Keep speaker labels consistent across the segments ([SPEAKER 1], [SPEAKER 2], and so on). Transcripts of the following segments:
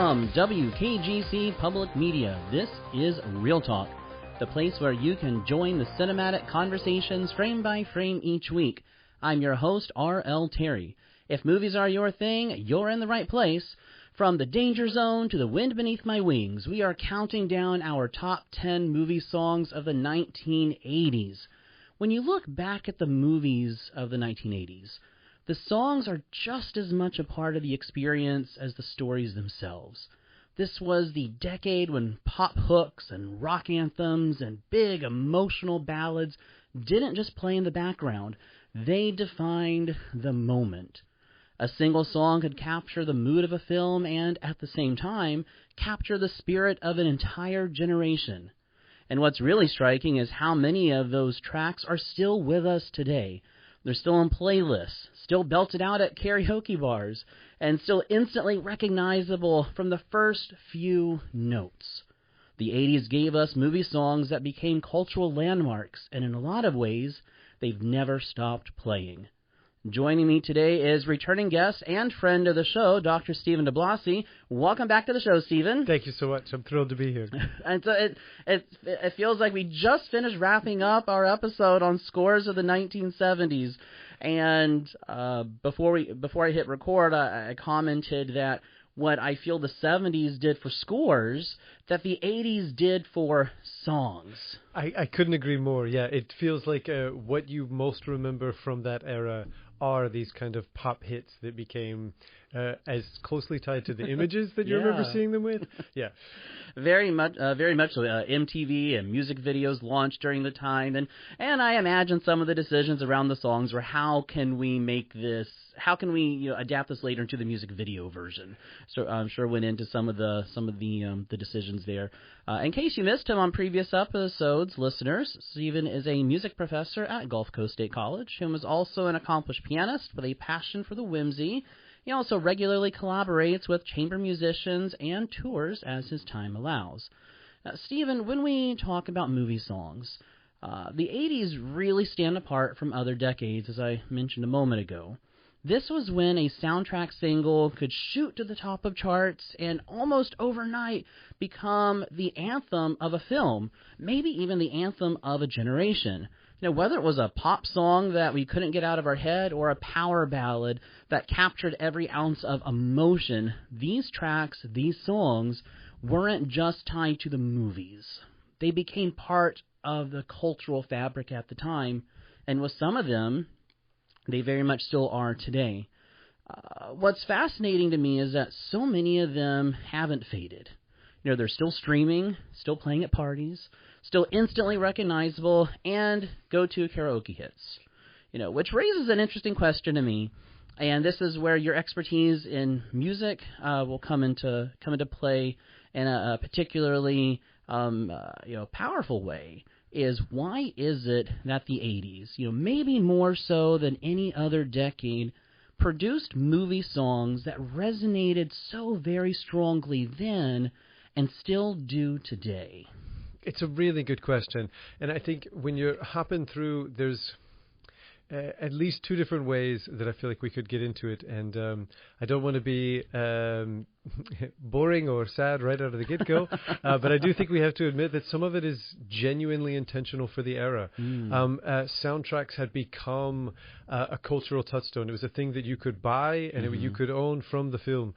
[SPEAKER 1] From WKGC Public Media, this is ReelTalk, the place where you can join the cinematic conversations frame by frame each week. I'm your host, R.L. Terry. If movies are your thing, you're in the right place. From The Danger Zone to The Wind Beneath My Wings, we are counting down our top 10 movie songs of the 1980s. When you look back at the movies of the 1980s, the songs are just as much a part of the experience as the stories themselves. This was the decade when pop hooks and rock anthems and big emotional ballads didn't just play in the background, they defined the moment. A single song could capture the mood of a film and, at the same time, capture the spirit of an entire generation. And what's really striking is how many of those tracks are still with us today. They're still on playlists, still belted out at karaoke bars, and still instantly recognizable from the first few notes. The 80s gave us movie songs that became cultural landmarks, and in a lot of ways, they've never stopped playing. Joining me today is returning guest and friend of the show, Dr. Stephen DiBlasi. Welcome back to the show, Stephen.
[SPEAKER 2] Thank you so much. I'm thrilled to be here.
[SPEAKER 1] And so it feels like we just finished wrapping up our episode on scores of the 1970s. And before I hit record, I commented that what I feel the 70s did for scores, that the 80s did for songs.
[SPEAKER 2] I couldn't agree more. Yeah, it feels like what you most remember from that era are these kind of pop hits that became as closely tied to the images that you remember seeing them with. Yeah.
[SPEAKER 1] Very much so. MTV and music videos launched during the time, and I imagine some of the decisions around the songs were how can we adapt this later into the music video version. So I'm sure went into some of the decisions there. In case you missed him on previous episodes, listeners, Stephen is a music professor at Gulf Coast State College and was also an accomplished pianist with a passion for the whimsy. He also regularly collaborates with chamber musicians and tours as his time allows. Stephen, when we talk about movie songs, the 80s really stand apart from other decades, as I mentioned a moment ago. This was when a soundtrack single could shoot to the top of charts and almost overnight become the anthem of a film, maybe even the anthem of a generation. You know, whether it was a pop song that we couldn't get out of our head or a power ballad that captured every ounce of emotion, these tracks, these songs, weren't just tied to the movies. They became part of the cultural fabric at the time, and with some of them, they very much still are today. What's fascinating to me is that so many of them haven't faded. You know, they're still streaming, still playing at parties, still instantly recognizable, and go-to karaoke hits. You know, which raises an interesting question to me, and this is where your expertise in music will come into play in a particularly powerful way. Is why is it that the 80s, maybe more so than any other decade, produced movie songs that resonated so very strongly then and still do today?
[SPEAKER 2] It's a really good question. And I think when you're hopping through, there's at least two different ways that I feel like we could get into it. And I don't want to be boring or sad right out of the get-go, but I do think we have to admit that some of it is genuinely intentional for the era. Soundtracks had become a cultural touchstone. It was a thing that you could buy and you could own from the film.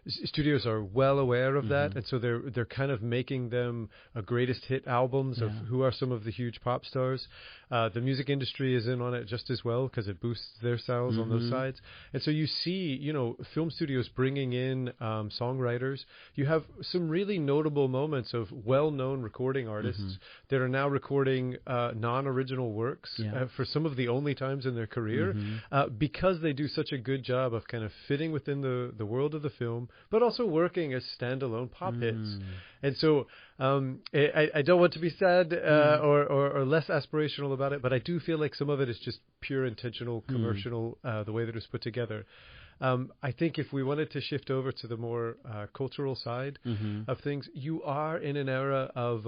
[SPEAKER 2] Studios are well aware of that, and so they're kind of making them a greatest hit albums of who are some of the huge pop stars. The music industry is in on it just as well because it boosts their sales on those sides. And so you see, film studios bringing in songwriters. You have some really notable moments of well-known recording artists that are now recording non-original works for some of the only times in their career because they do such a good job of kind of fitting within the world of the film, but also working as standalone pop hits. And so I don't want to be sad or less aspirational about it, but I do feel like some of it is just pure intentional commercial, the way that it was put together. I think if we wanted to shift over to the more cultural side of things, you are in an era of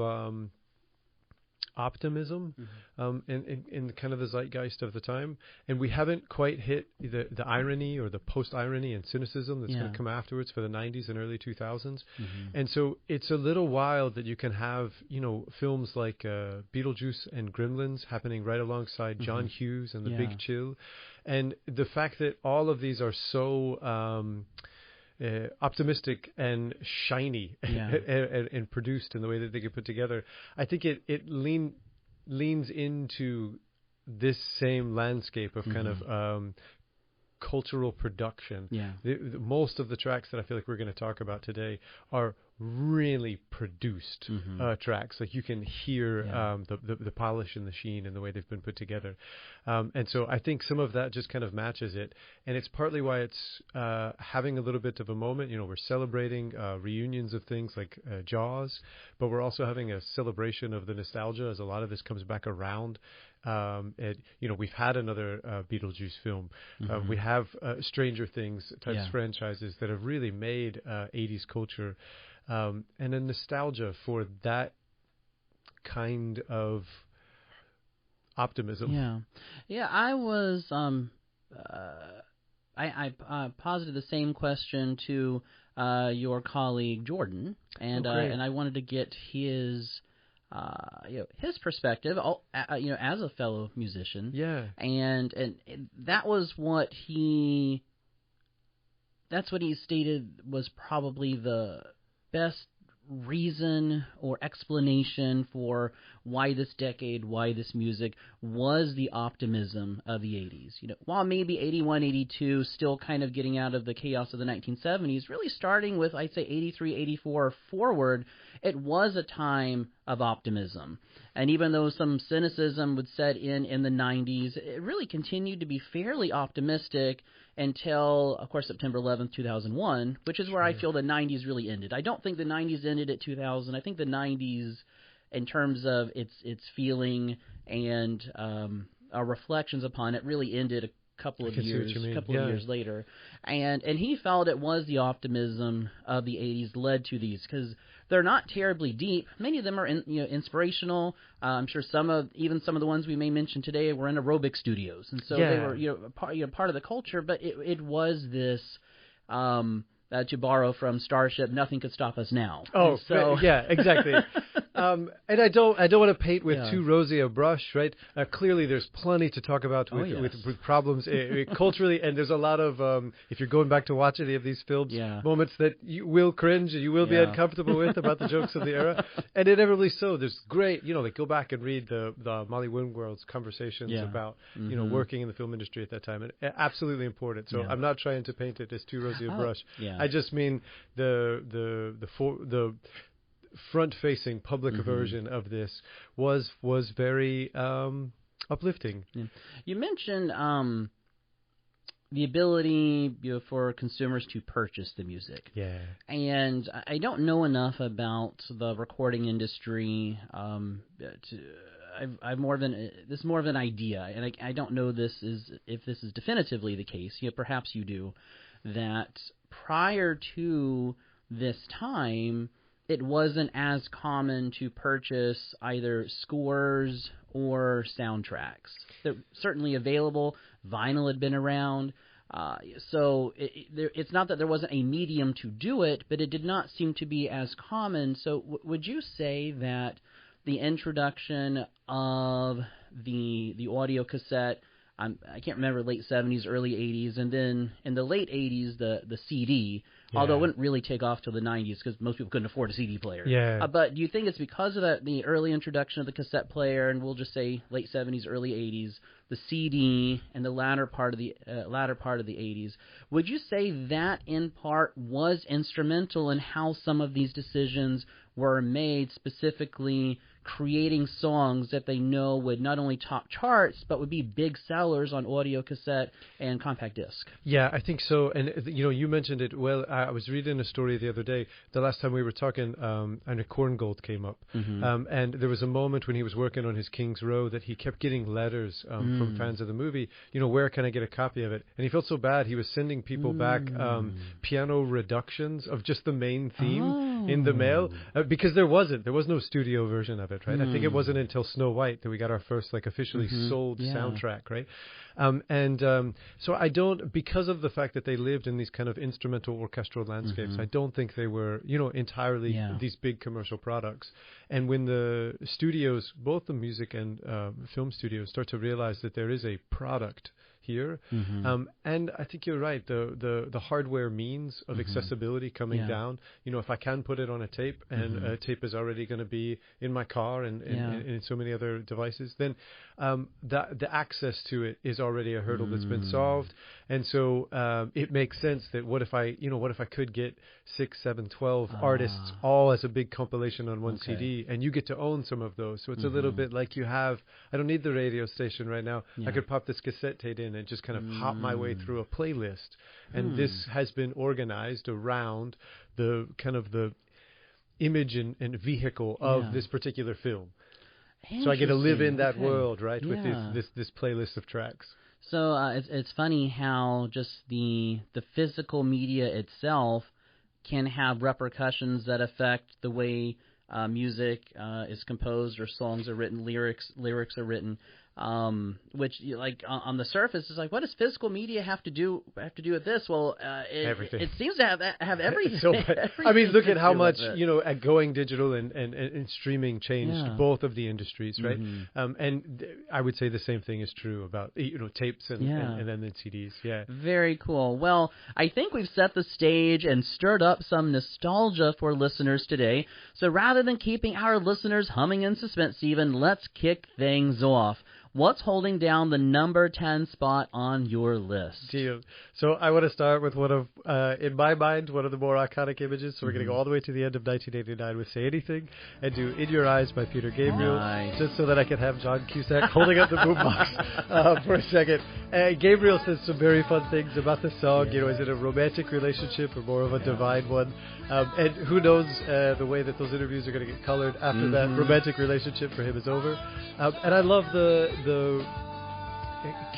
[SPEAKER 2] optimism in kind of the zeitgeist of the time, and we haven't quite hit the irony or the post-irony and cynicism that's going to come afterwards for the 90s and early 2000s. And so it's a little wild that you can have, films like Beetlejuice and Gremlins happening right alongside John Hughes and The Big Chill, and the fact that all of these are so optimistic and shiny and produced in the way that they get put together. I think it leans into this same landscape of kind of cultural production. Most of the tracks that I feel like we're going to talk about today are really produced tracks. Like you can hear the polish and the sheen and the way they've been put together. And so I think some of that just kind of matches it. And it's partly why it's having a little bit of a moment. We're celebrating reunions of things like Jaws, but we're also having a celebration of the nostalgia as a lot of this comes back around. We've had another Beetlejuice film. We have Stranger Things types franchises that have really made 80s culture and a nostalgia for that kind of optimism.
[SPEAKER 1] I was I posited the same question to your colleague Jordan, and I wanted to get his his perspective, as a fellow musician. And that was what that's what he stated was probably the best reason or explanation for why this decade, why this music was the optimism of the 80s. While maybe 81, 82 still kind of getting out of the chaos of the 1970s, really starting with, I'd say, 83, 84 forward, it was a time of optimism. And even though some cynicism would set in the 90s, it really continued to be fairly optimistic until, of course, September 11th, 2001, which is where I feel the 90s really ended. I don't think the 90s ended at 2000. I think the 90s, in terms of its feeling and our reflections upon it, really ended a couple of years later. And he felt it was the optimism of the 80s led to these, because they're not terribly deep. Many of them are inspirational. I'm sure some of the ones we may mention today were in aerobic studios, and so they were part of the culture. But it was this. To borrow from Starship, nothing could stop us now.
[SPEAKER 2] Oh, so exactly. And I don't want to paint with too rosy a brush, right? Clearly, there's plenty to talk about with problems culturally, and there's a lot of if you're going back to watch any of these films, moments that you will cringe and you will be uncomfortable with about the jokes of the era, and inevitably so. There's great, go back and read the Molly Wingworld's conversations about working in the film industry at that time, and absolutely important. So I'm not trying to paint it as too rosy a brush. I just mean the front-facing public version of this was very uplifting.
[SPEAKER 1] You mentioned the ability for consumers to purchase the music. And I don't know enough about the recording industry. I've more of an idea, and I don't know if this is definitively the case. Perhaps you do. That prior to this time, it wasn't as common to purchase either scores or soundtracks. They're certainly available. Vinyl had been around. So it's not that there wasn't a medium to do it, but it did not seem to be as common. So would you say that the introduction of the audio cassette, I can't remember, late 70s, early 80s, and then in the late 80s, the CD, although it wouldn't really take off till the 90s because most people couldn't afford a CD player. But do you think it's because of the early introduction of the cassette player, and we'll just say late 70s, early 80s, the CD, and the latter part of the 80s, would you say that in part was instrumental in how some of these decisions were made, specifically creating songs that they know would not only top charts, but would be big sellers on audio cassette and compact disc?
[SPEAKER 2] Yeah, I think so. And, you mentioned it well. I was reading a story the other day, the last time we were talking, and a Korngold came up. And there was a moment when he was working on his King's Row that he kept getting letters from fans of the movie, where can I get a copy of it? And he felt so bad. He was sending people back piano reductions of just the main theme. in the mail because there was no studio version of it, right? I think it wasn't until Snow White that we got our first like officially sold soundtrack, right? So I don't, because of the fact that they lived in these kind of instrumental orchestral landscapes, I don't think they were, entirely these big commercial products. And when the studios, both the music and film studios, start to realize that there is a product here, and I think you're right. The hardware means of accessibility coming down. If I can put it on a tape, and a tape is already going to be in my car and in so many other devices, then the access to it is already a hurdle that's been solved. And so it makes sense that what if I could get 6, 7, 12 artists all as a big compilation on one CD, and you get to own some of those. So it's a little bit like I don't need the radio station right now. I could pop this cassette tape in and just kind of hop my way through a playlist. And this has been organized around the kind of the image and vehicle of this particular film. So I get to live in that world, right, with this playlist of tracks.
[SPEAKER 1] So it's funny how just the physical media itself can have repercussions that affect the way music is composed or songs are written, lyrics are written. Which, like, on the surface is like, what does physical media have to do with this? Well,
[SPEAKER 2] everything.
[SPEAKER 1] It seems to have everything.
[SPEAKER 2] I mean, look at how much at going digital and streaming changed both of the industries, right? And I would say the same thing is true about tapes and then CDs. Yeah. Very
[SPEAKER 1] cool. Well, I think we've set the stage and stirred up some nostalgia for listeners today. So rather than keeping our listeners humming in suspense, Stephen, let's kick things off. What's holding down the number 10 spot on your list?
[SPEAKER 2] Deal. So I want to start with one of, in my mind, one of the more iconic images. So we're going to go all the way to the end of 1989 with Say Anything and do In Your Eyes by Peter Gabriel, just so that I can have John Cusack holding up the boombox for a second. Gabriel says some very fun things about the song. Is it a romantic relationship or more of a divine one? And who knows the way that those interviews are going to get colored after that romantic relationship for him is over. And I love the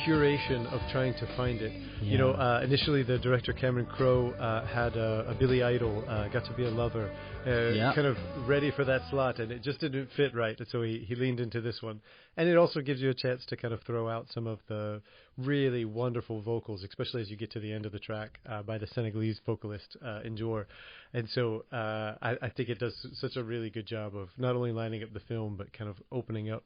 [SPEAKER 2] curation of trying to find it. Initially the director Cameron Crowe had a Billy Idol, Got to Be a Lover, kind of ready for that slot, and it just didn't fit right, and so he leaned into this one. And it also gives you a chance to kind of throw out some of the really wonderful vocals, especially as you get to the end of the track, by the Senegalese vocalist Njor. And so I think it does such a really good job of not only lining up the film but kind of opening up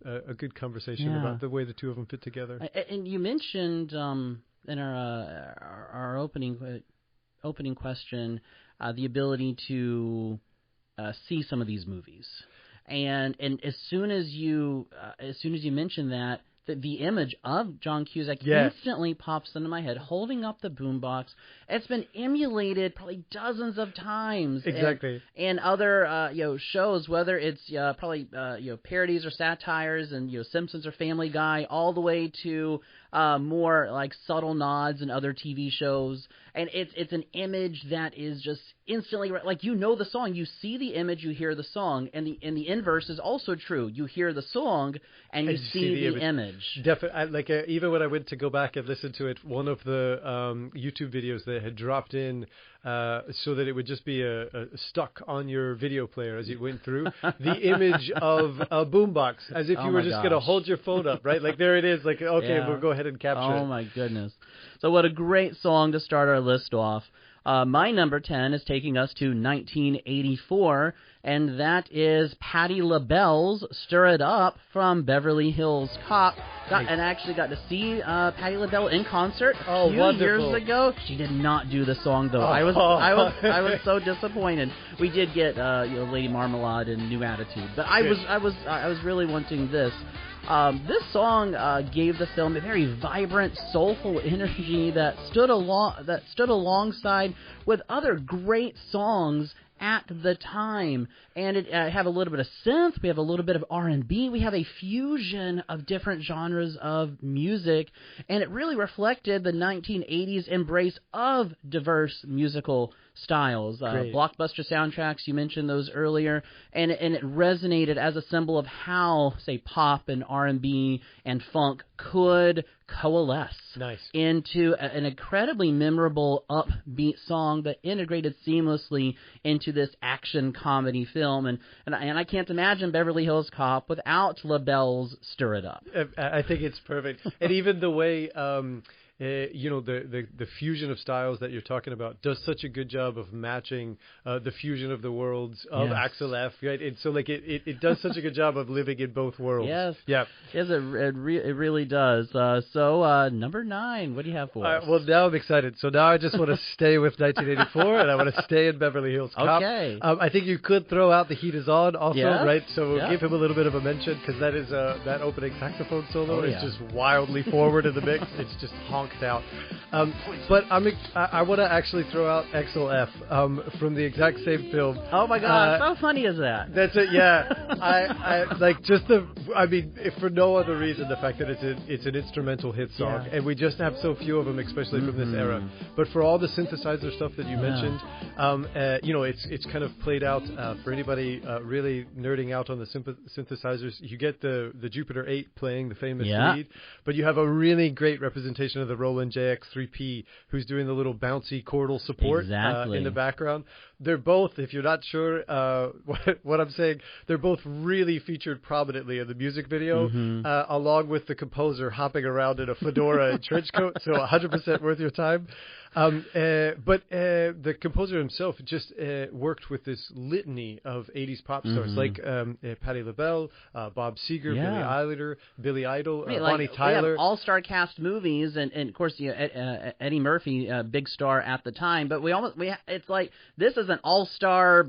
[SPEAKER 2] a good conversation about the way the two of them fit together.
[SPEAKER 1] And you mentioned in our opening question the ability to see some of these movies, and as soon as you mentioned that, the image of John Cusack instantly pops into my head, holding up the boombox. It's been emulated probably dozens of times.
[SPEAKER 2] Exactly.
[SPEAKER 1] And other shows, whether it's probably parodies or satires, and Simpsons or Family Guy, all the way to more like subtle nods in other TV shows. And it's an image that is just instantly like the song, you see the image, you hear the song, and the inverse is also true. You hear the song and you see the image.
[SPEAKER 2] Definitely. Even when I went to go back and listen to it, one of the YouTube videos that had dropped in so that it would just be stuck on your video player as you went through, the image of a boombox, as if you were just going to hold your phone up, right? Like, there it is. Like, okay, we'll go ahead and capture it.
[SPEAKER 1] Oh, my goodness. So what a great song to start our list off. My number 10 is taking us to 1984, and that is Patti LaBelle's Stir It Up from Beverly Hills Cop. And I actually got to see Patti LaBelle in concert a few years ago. She did not do the song, though. I was so disappointed. We did get Lady Marmalade and New Attitude, but I was really wanting this. This song gave the film a very vibrant, soulful energy that stood alongside with other great songs at the time. And it have a little bit of synth, we have a little bit of R&B, we have a fusion of different genres of music, and it really reflected the 1980s embrace of diverse musical styles. Blockbuster soundtracks, you mentioned those earlier, and it resonated as a symbol of how, say, pop and R&B and funk could coalesce into an incredibly memorable upbeat song that integrated seamlessly into into this action comedy film, and I can't imagine Beverly Hills Cop without LaBelle's "Stir It Up."
[SPEAKER 2] I think it's perfect, and even the way. The fusion of styles that you're talking about does such a good job of matching the fusion of the worlds of Axel F. Right, and so like it does such a good job of living in both worlds.
[SPEAKER 1] Yes,
[SPEAKER 2] yeah,
[SPEAKER 1] yes, it really does. So number 9, what do you have for us?
[SPEAKER 2] Well, now I'm excited. So now I just want to stay with 1984, and I want to stay in Beverly Hills Cop.
[SPEAKER 1] Okay.
[SPEAKER 2] I think you could throw out "The Heat Is On" also, right? So we'll
[SPEAKER 1] yeah.
[SPEAKER 2] give him a little bit of a mention because that is that opening saxophone solo is just wildly forward in the mix. It's just honked out. But I want to actually throw out XLF from the exact same film.
[SPEAKER 1] Oh my gosh, how funny is that?
[SPEAKER 2] That's it, yeah. I like just if for no other reason, the fact that it's an instrumental hit song, and we just have so few of them, especially from this era. But for all the synthesizer stuff that you mentioned, it's kind of played out for anybody really nerding out on the synthesizers. You get the Jupiter 8 playing the famous lead, but you have a really great representation of the Roland JX3P, who's doing the little bouncy chordal support in the background. They're both, if you're not sure what I'm saying, they're both really featured prominently in the music video, along with the composer hopping around in a fedora and trench coat, so 100% worth your time. But the composer himself just worked with this litany of 80s pop stars like Patti LaBelle, Bob Seger, Billy Idol, Bonnie Tyler.
[SPEAKER 1] We have all-star cast movies, and of course Eddie Murphy, big star at the time. But it's like this is an all-star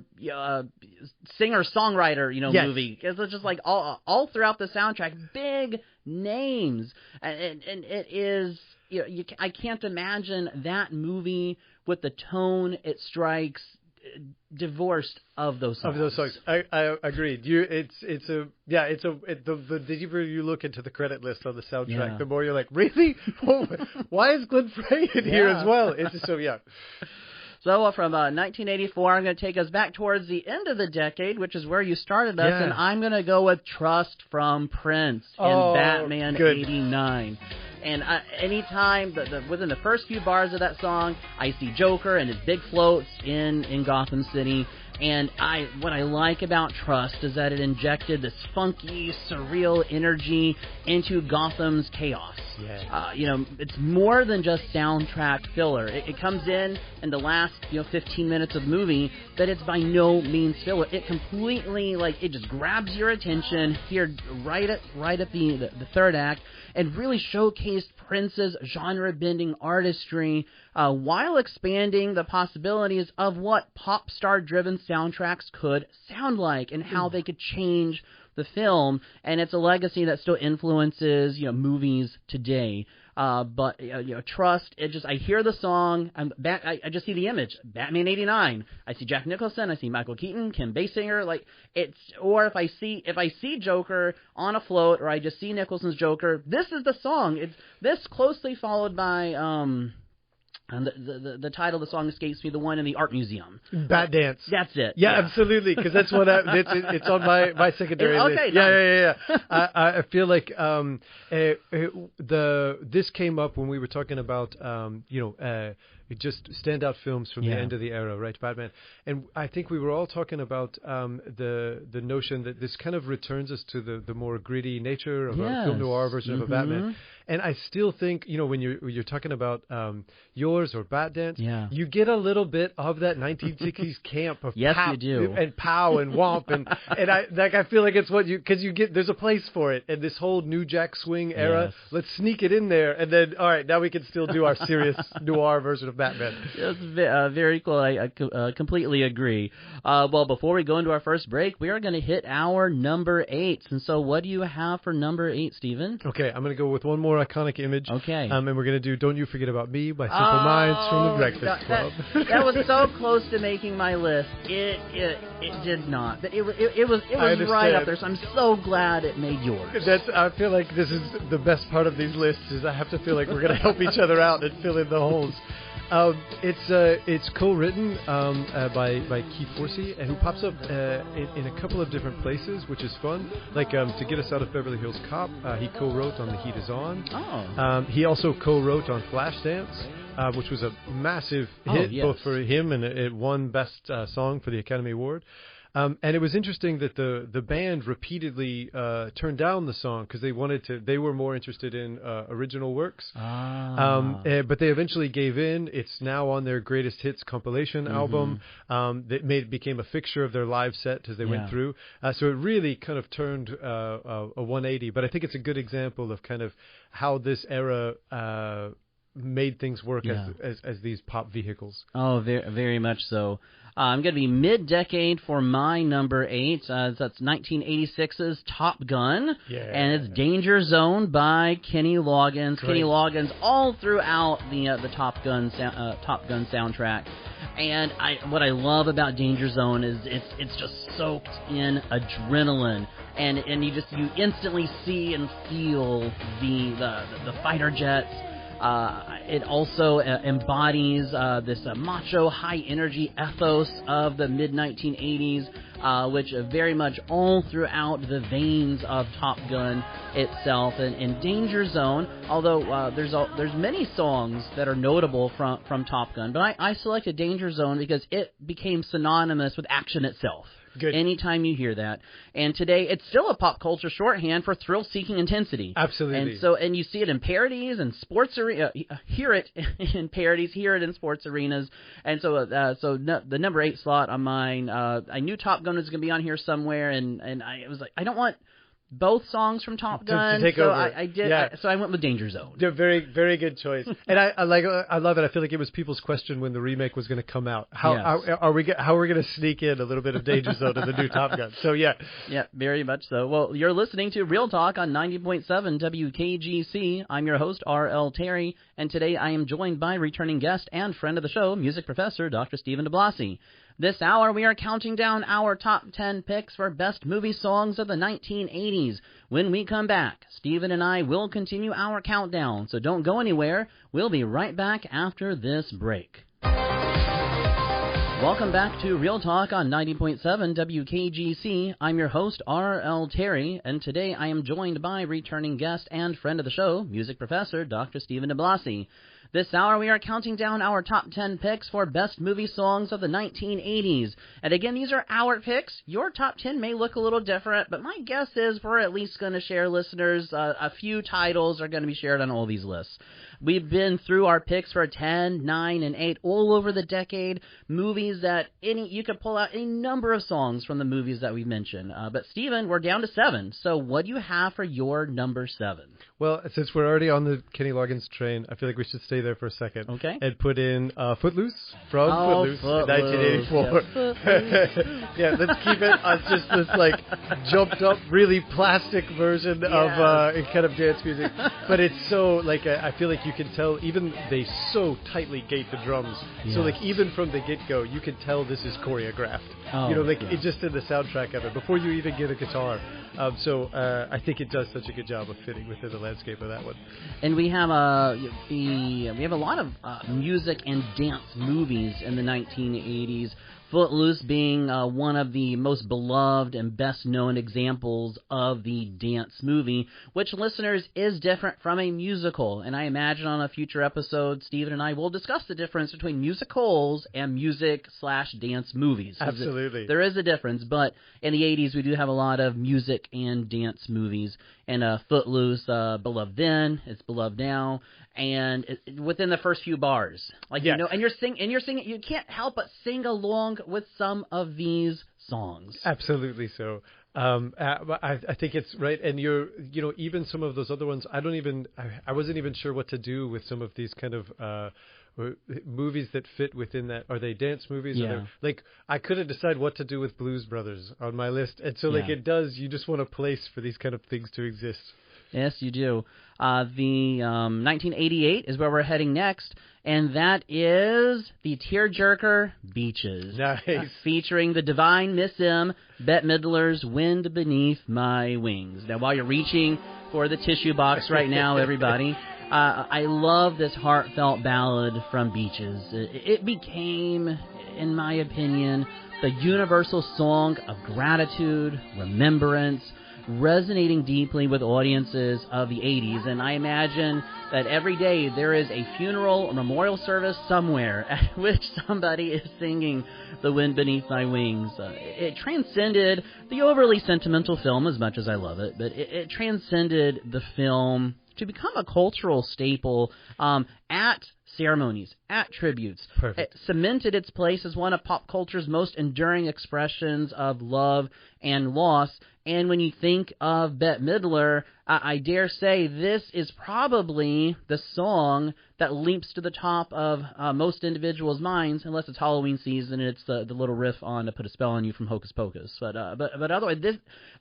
[SPEAKER 1] singer-songwriter movie. It's just like all throughout the soundtrack, big names, and it is. I can't imagine that movie with the tone it strikes divorced of those songs.
[SPEAKER 2] I agreed. The deeper you look into the credit list on the soundtrack, the more you're like, really? Why is Glenn Frey in here as well? It's just
[SPEAKER 1] So from 1984, I'm going to take us back towards the end of the decade, which is where you started us, and I'm going to go with "Trust" from Prince in Batman '89. And anytime within the first few bars of that song, I see Joker and his big floats in Gotham City. And what I like about Trust is that it injected this funky, surreal energy into Gotham's chaos. It's more than just soundtrack filler. It comes in the last 15 minutes of the movie, but it's by no means filler. It completely it just grabs your attention here right at the third act, and really showcased Prince's genre-bending artistry while expanding the possibilities of what pop star-driven soundtracks could sound like and how they could change the film. And it's a legacy that still influences movies today. But Trust. I hear the song. I just see the image. Batman '89. I see Jack Nicholson. I see Michael Keaton, Kim Basinger. Or if I see Joker on a float, or I just see Nicholson's Joker. This is the song. It's this closely followed by and the title of the song escapes me. The one in the art museum. Bat Dance. That's it.
[SPEAKER 2] Yeah, absolutely. Because that's what it's on my secondary list.
[SPEAKER 1] Okay,
[SPEAKER 2] yeah. I feel like this came up when we were talking about just standout films from the end of the era, right? Batman. And I think we were all talking about the notion that this kind of returns us to the more gritty nature of a film noir version of a Batman. And I still think, when you're talking about yours or Bat Dance, you get a little bit of that 1960s camp of
[SPEAKER 1] you do.
[SPEAKER 2] And pow and womp and I feel like it's what because you get there's a place for it, and this whole New Jack Swing era. Let's sneak it in there, and then all right, now we can still do our serious noir version of Batman.
[SPEAKER 1] That's very cool. I completely agree. Well, before we go into our first break, we are going to hit our number 8. And so, what do you have for number 8, Stephen?
[SPEAKER 2] Okay, I'm going to go with one more iconic image.
[SPEAKER 1] Okay.
[SPEAKER 2] And we're going to do "Don't You Forget About Me" by Simple Minds from the Breakfast Club.
[SPEAKER 1] That was so close to making my list. It did not, but it was right up there. So I'm so glad it made yours.
[SPEAKER 2] I feel like this is the best part of these lists. Is I have to feel like we're going to help each other out and fill in the holes. It's co-written by Keith Forsey, and who pops up in a couple of different places, which is fun. Like To Get Us Out of Beverly Hills Cop, he co-wrote on The Heat Is On. He also co-wrote on Flashdance. which was a massive hit both for him, and it won Best Song for the Academy Award. And it was interesting that the band repeatedly turned down the song because they were more interested in original works. But they eventually gave in. It's now on their greatest hits compilation album. That became a fixture of their live set as they went through. So it really kind of turned a 180. But I think it's a good example of kind of how this era made things work as these pop vehicles.
[SPEAKER 1] Oh, very, very much so. I'm going to be mid-decade for my number 8. That's 1986's Top Gun, and it's Danger Zone by Kenny Loggins. Great. Kenny Loggins all throughout the Top Gun soundtrack. And what I love about Danger Zone is it's just soaked in adrenaline, and you instantly see and feel the fighter jets. It also embodies this macho, high-energy ethos of the mid-1980s, which very much all throughout the veins of Top Gun itself. And Danger Zone, although there's many songs that are notable from Top Gun, but I selected Danger Zone because it became synonymous with action itself.
[SPEAKER 2] Good.
[SPEAKER 1] Anytime you hear that. And today, it's still a pop culture shorthand for thrill-seeking intensity.
[SPEAKER 2] Absolutely.
[SPEAKER 1] And you see it in parodies and sports hear it in parodies, hear it in sports arenas. And so the number 8 slot on mine, I knew Top Gun was going to be on here somewhere, and I was like, I don't want both songs from Top Gun,
[SPEAKER 2] to take
[SPEAKER 1] so
[SPEAKER 2] over.
[SPEAKER 1] I did. So I went with Danger Zone.
[SPEAKER 2] They're very, very good choice, and I love it. I feel like it was people's question when the remake was going to come out. How are we going to sneak in a little bit of Danger Zone in the new Top Gun? So yeah,
[SPEAKER 1] very much so. Well, you're listening to Real Talk on 90.7 WKGC. I'm your host R.L. Terry, and today I am joined by returning guest and friend of the show, music professor Dr. Stephen DiBlasi. This hour, we are counting down our top 10 picks for best movie songs of the 1980s. When we come back, Stephen and I will continue our countdown, so don't go anywhere. We'll be right back after this break. Welcome back to Real Talk on 90.7 WKGC. I'm your host, R.L. Terry, and today I am joined by returning guest and friend of the show, music professor Dr. Stephen DiBlasi. This hour, we are counting down our top 10 picks for best movie songs of the 1980s. And again, these are our picks. Your top 10 may look a little different, but my guess is we're at least going to share listeners. A few titles are going to be shared on all these lists. We've been through our picks for 10, 9, and 8 all over the decade. Movies that you could pull out any number of songs from the movies that we mentioned. But Stephen, we're down to 7. So what do you have for your number 7?
[SPEAKER 2] Well, since we're already on the Kenny Loggins train, I feel like we should stay there for a second.
[SPEAKER 1] Okay.
[SPEAKER 2] And put in Footloose from Footloose in 1984. Yes. Let's keep it on just this like jumped up, really plastic version of kind of dance music. But it's so like I feel like you can tell even they so tightly gate the drums. Yes. So like even from the get-go, you can tell this is choreographed. It just in the soundtrack of it before you even get a guitar. So I think it does such a good job of fitting within the landscape of that one.
[SPEAKER 1] And we have a lot of music and dance movies in the 1980s. Footloose being one of the most beloved and best-known examples of the dance movie, which, listeners, is different from a musical. And I imagine on a future episode, Stephen and I will discuss the difference between musicals and music/dance movies.
[SPEAKER 2] Absolutely.
[SPEAKER 1] There is a difference, but in the 80s, we do have a lot of music and dance movies. And Footloose, beloved then, it's beloved now. And within the first few bars, and you're singing, you can't help but sing along with some of these songs.
[SPEAKER 2] Absolutely so. I think it's right, and even some of those other ones, I wasn't even sure what to do with some of these kind of movies that fit within that. Are they dance movies?
[SPEAKER 1] Yeah.
[SPEAKER 2] I couldn't decide what to do with Blues Brothers on my list, and so you just want a place for these kind of things to exist.
[SPEAKER 1] Yes, you do. The 1988 is where we're heading next, and that is the tearjerker Beaches.
[SPEAKER 2] Nice.
[SPEAKER 1] Featuring the divine Miss M, Bette Midler's Wind Beneath My Wings. Now, while you're reaching for the tissue box right now, everybody, I love this heartfelt ballad from Beaches. It became, in my opinion, the universal song of gratitude, remembrance, resonating deeply with audiences of the 80s. And I imagine that every day there is a funeral or memorial service somewhere at which somebody is singing The Wind Beneath My Wings. It transcended the overly sentimental film, as much as I love it, but it transcended the film to become a cultural staple at ceremonies, at tributes.
[SPEAKER 2] Perfect.
[SPEAKER 1] It cemented its place as one of pop culture's most enduring expressions of love and loss. And when you think of Bette Midler, I dare say this is probably the song that leaps to the top of most individuals' minds, unless it's Halloween season and it's the little riff on "To Put a Spell on You" from Hocus Pocus. But otherwise,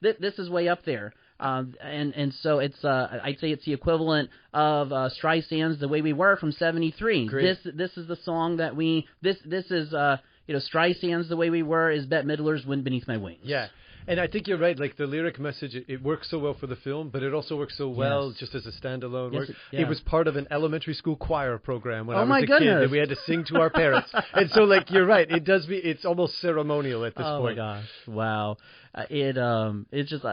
[SPEAKER 1] this is way up there. And so it's I'd say it's the equivalent of Streisand's "The Way We Were" from '73.
[SPEAKER 2] Great.
[SPEAKER 1] This is the song that this is Streisand's "The Way We Were" is Bette Midler's "Wind Beneath My Wings."
[SPEAKER 2] Yeah. And I think you're right. Like the lyric message, it works so well for the film, but it also works so well just as a standalone work. It was part of an elementary school choir program when I was a kid, and we had to sing to our parents. And so, like, you're right. It's almost ceremonial at this point.
[SPEAKER 1] Oh my gosh! Wow. It's just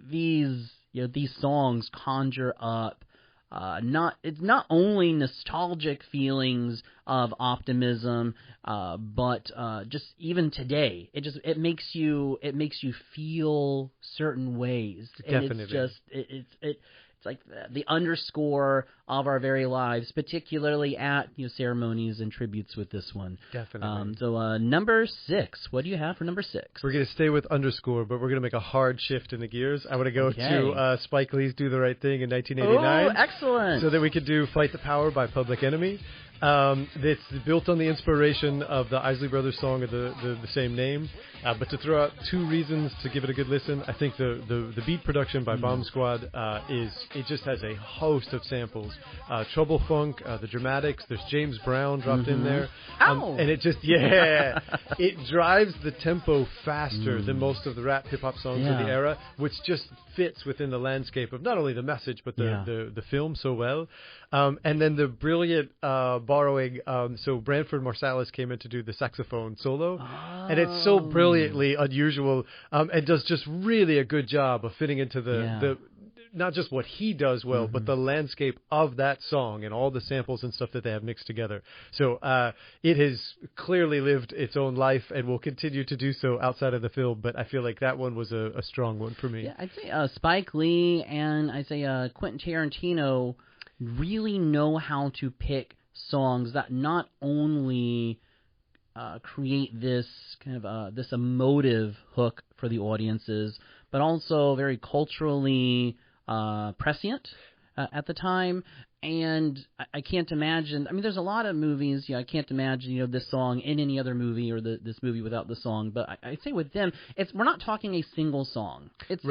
[SPEAKER 1] these songs conjure up it's not only nostalgic feelings of optimism, but just even today, it makes you feel certain ways.
[SPEAKER 2] Definitely.
[SPEAKER 1] And it's like the underscore of our very lives, particularly at ceremonies and tributes with this one.
[SPEAKER 2] Definitely.
[SPEAKER 1] So number 6, what do you have for number 6?
[SPEAKER 2] We're going to stay with underscore, but we're going to make a hard shift in the gears. I want to go to Spike Lee's "Do the Right Thing" in 1989.
[SPEAKER 1] Oh, excellent!
[SPEAKER 2] So that we could do "Fight the Power" by Public Enemy. It's built on the inspiration of the Isley Brothers song of the same name. But to throw out 2 reasons to give it a good listen, I think the beat production by Bomb Squad it just has a host of samples. Trouble Funk, the Dramatics, there's James Brown dropped in there. And it just, it drives the tempo faster than most of the rap hip-hop songs of the era, which just fits within the landscape of not only the message, but the film so well. And then the brilliant borrowing, so Branford Marsalis came in to do the saxophone solo, and it's so brilliantly unusual, and does just really a good job of fitting into the not just what he does well, but the landscape of that song and all the samples and stuff that they have mixed together. So it has clearly lived its own life and will continue to do so outside of the film, but I feel like that one was a strong one for me.
[SPEAKER 1] Yeah, I'd say Spike Lee and I'd say Quentin Tarantino really know how to pick songs that not only create this kind of this emotive hook for the audiences, but also very culturally prescient at the time. And I can't imagine. I mean, there's a lot of movies. I can't imagine this song in any other movie or this movie without the song. But I'd say with them, we're not talking a single song. It's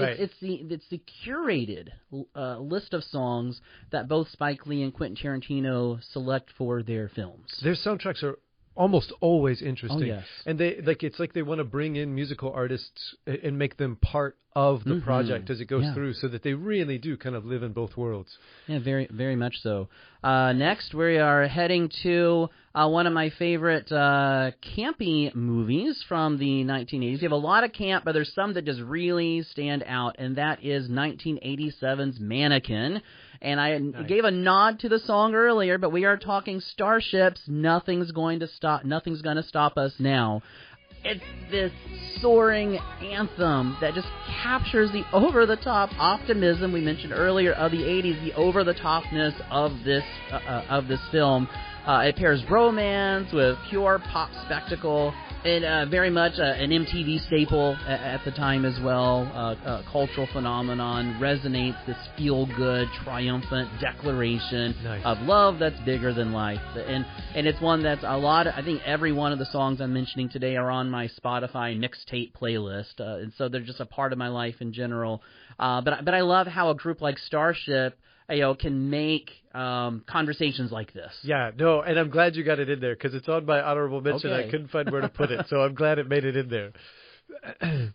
[SPEAKER 1] the curated list of songs that both Spike Lee and Quentin Tarantino select for their films.
[SPEAKER 2] Their soundtracks are almost always interesting.
[SPEAKER 1] Oh, yes.
[SPEAKER 2] And it's like they want to bring in musical artists and make them part of the project as it goes through, so that they really do kind of live in both worlds. Yeah,
[SPEAKER 1] very, very much so. Next, we are heading to one of my favorite campy movies from the 1980s. We have a lot of camp, but there's some that just really stand out, and that is 1987's Mannequin. And I gave a nod to the song earlier, but we are talking starships. Nothing's going to stop us now. It's this soaring anthem that just captures the over-the-top optimism we mentioned earlier of the 80s, the over-the-topness of this film. It pairs romance with pure pop spectacle, and very much an MTV staple at the time as well. A cultural phenomenon, resonates this feel-good, triumphant declaration of love that's bigger than life. And it's one that's I think every one of the songs I'm mentioning today are on my Spotify mixtape playlist, and so they're just a part of my life in general. But I love how a group like Starship can make conversations like this.
[SPEAKER 2] Yeah, no, and I'm glad you got it in there, because it's on my honorable mention.
[SPEAKER 1] Okay.
[SPEAKER 2] I couldn't find where to put it, so I'm glad it made it in there.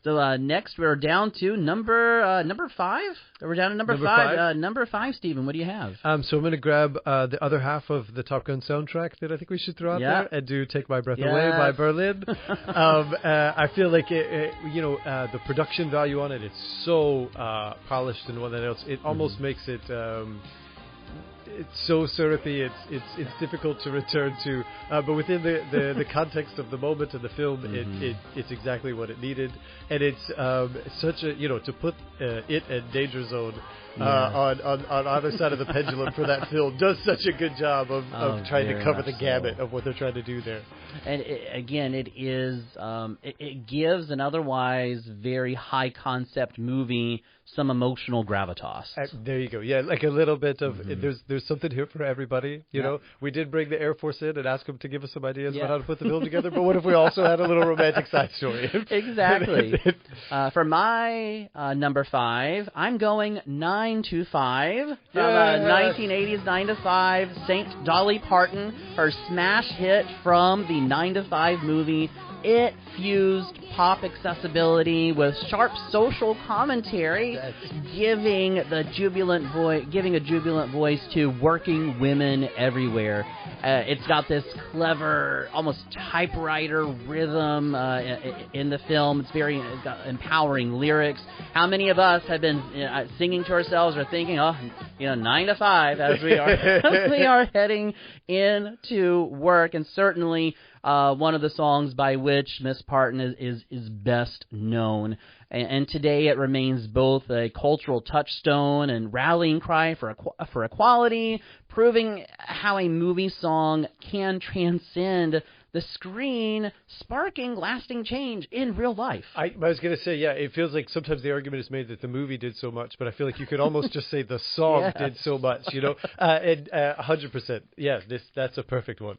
[SPEAKER 1] So next we're down to number 5. We're down to number 5. Number 5, Stephen. What do you have?
[SPEAKER 2] So I'm going to grab the other half of the Top Gun soundtrack that I think we should throw out there and do "Take My Breath Away" by Berlin. I feel like the production value on it, it's so polished and whatnot else. It almost makes it. It's so syrupy. It's difficult to return to, but within the context of the moment and the film, it's exactly what it needed, and it's such a to put it and Danger Zone on either side of the pendulum for that film does such a good job of trying to cover the gamut of what they're trying to do there.
[SPEAKER 1] And it gives an otherwise very high concept movie some emotional gravitas.
[SPEAKER 2] There you go. Yeah, like a little bit of there's something here for everybody. You know, we did bring the Air Force in and ask them to give us some ideas about how to put the film together. But what if we also had a little romantic side story?
[SPEAKER 1] Exactly. For my number 5, I'm going 9 to 5 from 1980's 9 to 5. Saint Dolly Parton, her smash hit from the 9 to 5 movie. It fused pop accessibility with sharp social commentary, giving a jubilant voice to working women everywhere. It's got this clever, almost typewriter rhythm in the film. It's got empowering lyrics. How many of us have been singing to ourselves or thinking, 9 to 5 as we are heading into work? And certainly one of the songs by which Miss Parton is best known. And today it remains both a cultural touchstone and rallying cry for equality, proving how a movie song can transcend the screen, sparking lasting change in real life.
[SPEAKER 2] I was going to say, it feels like sometimes the argument is made that the movie did so much, but I feel like you could almost just say the song did so much, and 100%. Yeah, that's a perfect one.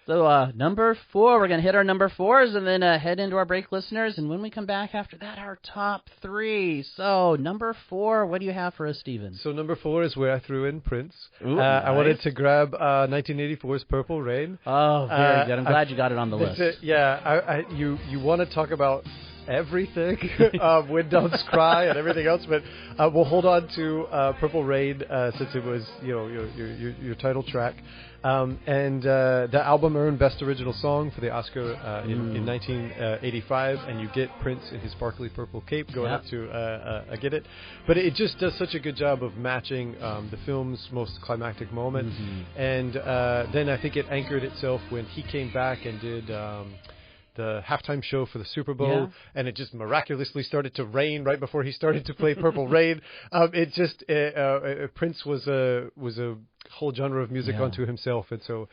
[SPEAKER 1] So number 4, we're going to hit our number 4s and then head into our break, listeners. And when we come back after that, our top 3. So number 4, what do you have for us, Stephen?
[SPEAKER 2] So number 4 is where I threw in Prince.
[SPEAKER 1] Ooh, nice.
[SPEAKER 2] I wanted to grab 1984's Purple Rain.
[SPEAKER 1] Oh, very good. I'm glad you got it on the list.
[SPEAKER 2] You want to talk about everything, Wind Doves Cry and everything else, but we'll hold on to Purple Rain since it was your title track. And the album earned Best Original Song for the Oscar in 1985, and you get Prince in his sparkly purple cape going up to get it. But it just does such a good job of matching the film's most climactic moment. And then I think it anchored itself when he came back and did the halftime show for the Super Bowl, and it just miraculously started to rain right before he started to play Purple Rain. Prince was a whole genre of music unto himself, and so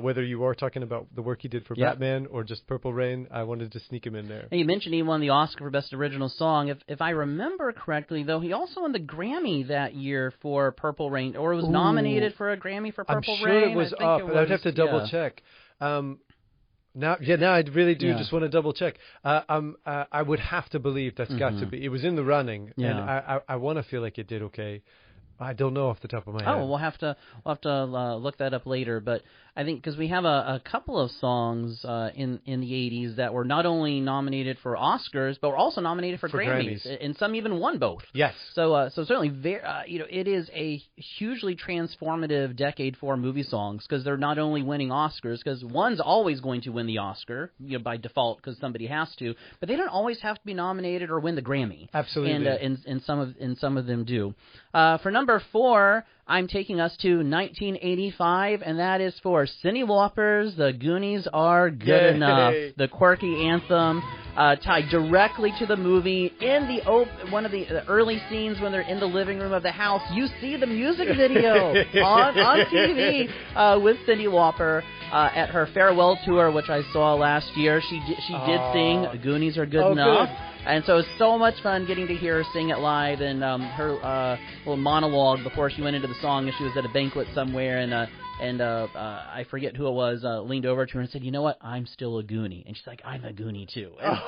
[SPEAKER 2] whether you are talking about the work he did for Batman or just Purple Rain, I wanted to sneak him in there.
[SPEAKER 1] And you mentioned he won the Oscar for Best Original Song. If I remember correctly, though, he also won the Grammy that year for Purple Rain, or was nominated for a Grammy for Purple Rain.
[SPEAKER 2] I'm sure it was up, but I'd have to double check. Now I really do just want to double check. I would have to believe that's got to be. It was in the running, and I want to feel like it did okay. I don't know off the top of my head.
[SPEAKER 1] Oh, we'll have to look that up later. But I think because we have a couple of songs in the 80s that were not only nominated for Oscars, but were also nominated for Grammys, and some even won both.
[SPEAKER 2] Yes.
[SPEAKER 1] So certainly, it is a hugely transformative decade for movie songs because they're not only winning Oscars, because one's always going to win the Oscar, by default, because somebody has to, but they don't always have to be nominated or win the Grammy.
[SPEAKER 2] Absolutely.
[SPEAKER 1] And some of them do. For number 4, I'm taking us to 1985, and that is for Cyndi Lauper's "The Goonies Are Good Enough," the quirky anthem tied directly to the movie. In one of the early scenes when they're in the living room of the house, you see the music video on TV with Cyndi Lauper at her farewell tour, which I saw last year. She did sing "The Goonies Are Good Enough." Good. And so it's so much fun getting to hear her sing it live, and her little monologue before she went into the song. She was at a banquet somewhere, and I forget who it was, leaned over to her and said, "You know what? I'm still a Goonie." And she's like, "I'm a Goonie too." And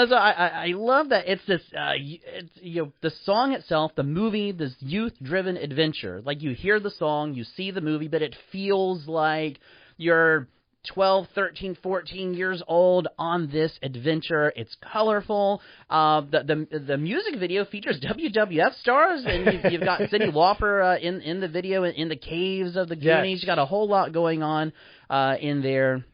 [SPEAKER 1] so I love that. It's this, the song itself, the movie, this youth-driven adventure. Like, you hear the song, you see the movie, but it feels like you're 12, 13, 14 years old on this adventure. It's colorful. The music video features WWF stars, and you've got Cyndi Lauper in the video in the caves of the Goonies.
[SPEAKER 2] Yes.
[SPEAKER 1] You got a whole lot going on in there.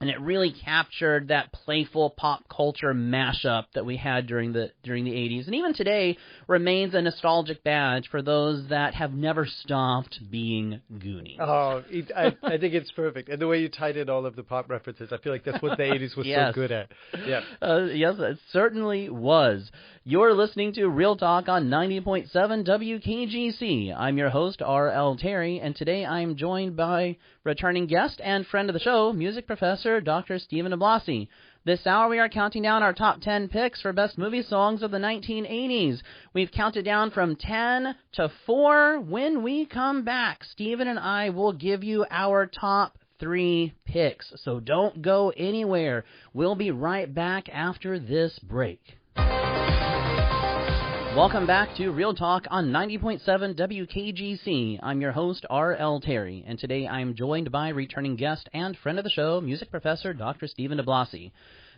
[SPEAKER 1] And it really captured that playful pop culture mashup that we had during the 80s, and even today remains a nostalgic badge for those that have never stopped being Goonies.
[SPEAKER 2] Oh, I think it's perfect, and the way you tied in all of the pop references, I feel like that's what the 80s was so good at. Yeah.
[SPEAKER 1] Yes, it certainly was. You're listening to Real Talk on 90.7 WKGC. I'm your host, R.L. Terry, and today I'm joined by returning guest and friend of the show, music professor Dr. Stephen DiBlasi. This hour we are counting down our top 10 picks for best movie songs of the 1980s. We've counted down from 10 to 4. When we come back, Stephen and I will give you our top 3 picks. So don't go anywhere. We'll be right back after this break. Welcome back to Real Talk on 90.7 WKGC. I'm your host, R.L. Terry, and today I'm joined by returning guest and friend of the show, music professor Dr. Stephen DiBlasi.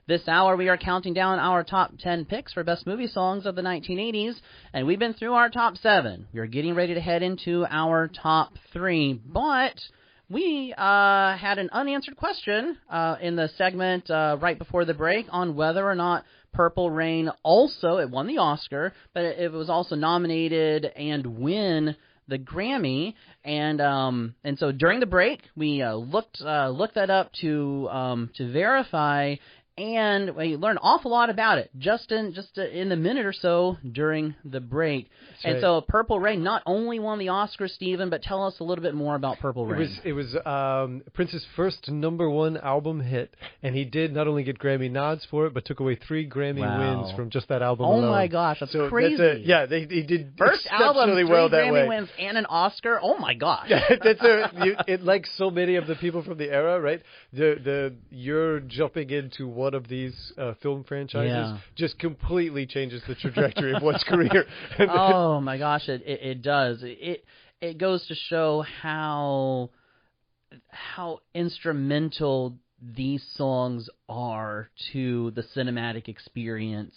[SPEAKER 1] This hour we are counting down our top 10 picks for best movie songs of the 1980s, and we've been through our top 7. We're getting ready to head into our top 3, but we had an unanswered question in the segment right before the break on whether or not Purple Rain also, it won the Oscar, but it was also nominated and win the Grammy, and so during the break we looked that up to verify, and we learned an awful lot about it just in the minute or so during the break. That's and right. So Purple Rain not only won the Oscar, Stephen, but tell us a little bit more about Purple Rain.
[SPEAKER 2] It was Prince's first #1 album hit, and he did not only get Grammy nods for it, but took away 3 Grammy wins from just that album alone.
[SPEAKER 1] Oh my gosh, that's crazy!
[SPEAKER 2] He did
[SPEAKER 1] first
[SPEAKER 2] exceptionally
[SPEAKER 1] album, 3
[SPEAKER 2] well that
[SPEAKER 1] Grammy
[SPEAKER 2] way.
[SPEAKER 1] wins and an Oscar. Oh my gosh!
[SPEAKER 2] It like so many of the people from the era, right? You're jumping into one of these film franchises just completely changes the trajectory of one's career.
[SPEAKER 1] Oh my gosh, it does. It goes to show how instrumental these songs are to the cinematic experience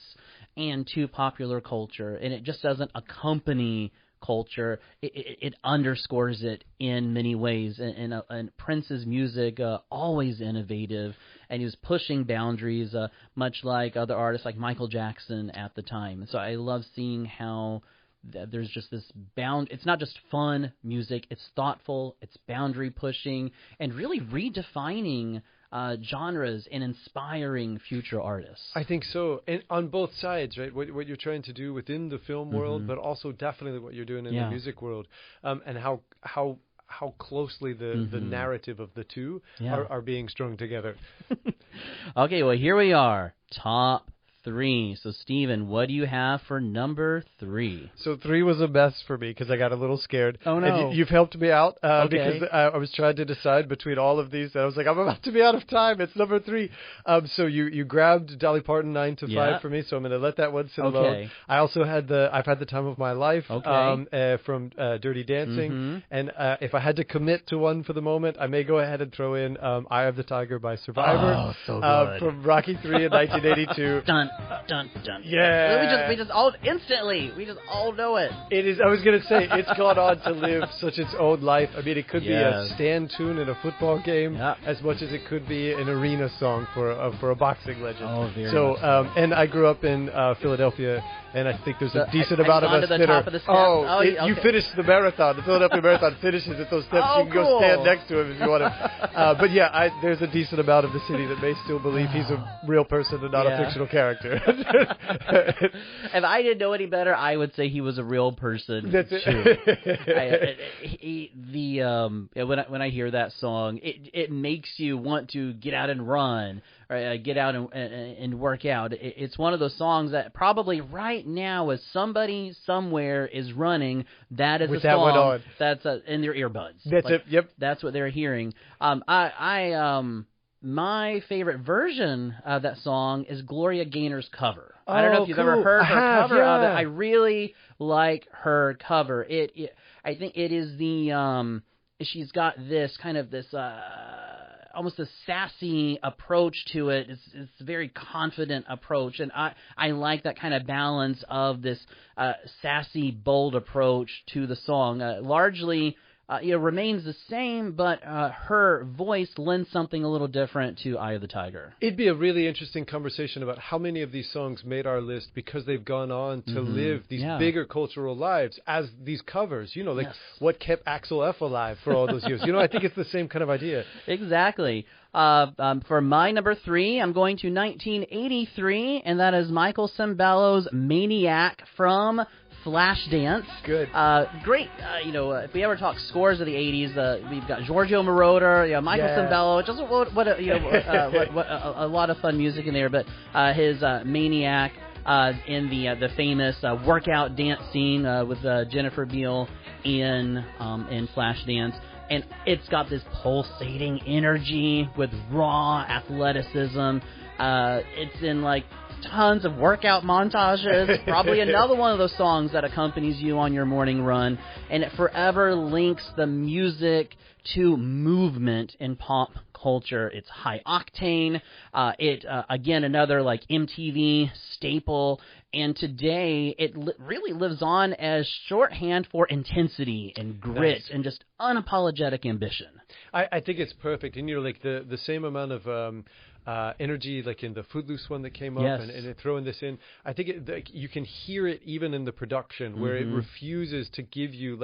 [SPEAKER 1] and to popular culture, and it just doesn't accompany culture. It underscores it in many ways, and Prince's music always innovative, and he was pushing boundaries much like other artists like Michael Jackson at the time. So I love seeing how there's just this it's not just fun music, it's thoughtful, it's boundary pushing, and really redefining genres and inspiring future artists.
[SPEAKER 2] I think so, and on both sides, right? What you're trying to do within the film world, but also definitely what you're doing in the music world, and how closely the narrative of the two are being strung together.
[SPEAKER 1] Okay, well here we are, top 3. So, Stephen, what do you have for number 3?
[SPEAKER 2] So 3 was a mess for me because I got a little scared.
[SPEAKER 1] Oh, no.
[SPEAKER 2] And you've helped me out because I was trying to decide between all of these. And I was like, I'm about to be out of time. It's number 3. So you grabbed Dolly Parton 9 to 5 for me, so I'm going to let that one sit alone. I also had I've had the time of my life from Dirty Dancing. And if I had to commit to one for the moment, I may go ahead and throw in Eye of the Tiger by Survivor.
[SPEAKER 1] Oh, so good.
[SPEAKER 2] From Rocky 3 in 1982.
[SPEAKER 1] Dun.
[SPEAKER 2] Yeah.
[SPEAKER 1] We just all instantly. We just all know it.
[SPEAKER 2] It is. I was gonna say it's gone on to live such its own life. I mean, it could be a stand tune in a football game as much as it could be an arena song for a boxing legend.
[SPEAKER 1] Oh, very
[SPEAKER 2] so,
[SPEAKER 1] much so.
[SPEAKER 2] And I grew up in Philadelia, and I think there's a decent amount of
[SPEAKER 1] us that are.
[SPEAKER 2] You finished the marathon. The Philadelphia Marathon finishes at those steps. You can go stand next to him if you want to. But yeah, there's a decent amount of the city that may still believe he's a real person and not a fictional character.
[SPEAKER 1] If I didn't know any better, I would say he was a real person.
[SPEAKER 2] That's it.
[SPEAKER 1] When I hear that song, it makes you want to get out and run, or get out and work out. It's one of those songs that probably right now, as somebody somewhere is running, that is
[SPEAKER 2] with
[SPEAKER 1] a
[SPEAKER 2] that
[SPEAKER 1] song
[SPEAKER 2] one on.
[SPEAKER 1] That's in their earbuds.
[SPEAKER 2] That's it. Yep.
[SPEAKER 1] That's what they're hearing. My favorite version of that song is Gloria Gaynor's cover. I don't know if you've ever heard her cover of it. I really like her cover. I think it is she's got this kind of this almost a sassy approach to it. It's a very confident approach, and I like that kind of balance of this sassy, bold approach to the song. Largely, remains the same, but her voice lends something a little different to Eye of the Tiger.
[SPEAKER 2] It'd be a really interesting conversation about how many of these songs made our list because they've gone on to live these bigger cultural lives as these covers. What kept Axel F alive for all those years. I think it's the same kind of idea.
[SPEAKER 1] Exactly. For my number 3, I'm going to 1983, and that is Michael Cembalo's Maniac from Flashdance.
[SPEAKER 2] Good.
[SPEAKER 1] Great. If we ever talk scores of the 80s, we've got Giorgio Moroder, Michael Cembalo, just a lot of fun music in there. But his Maniac in the famous workout dance scene with Jennifer Beal in Flashdance. And it's got this pulsating energy with raw athleticism. It's in tons of workout montages. Probably another one of those songs that accompanies you on your morning run. And it forever links the music to movement in pop culture. It's high octane. Again, another MTV staple. And today, it really lives on as shorthand for intensity and grit and just unapologetic ambition.
[SPEAKER 2] I think it's perfect. And, the same amount of energy in the Footloose one that came up and throwing this in. I think you can hear it even in the production where it refuses to give you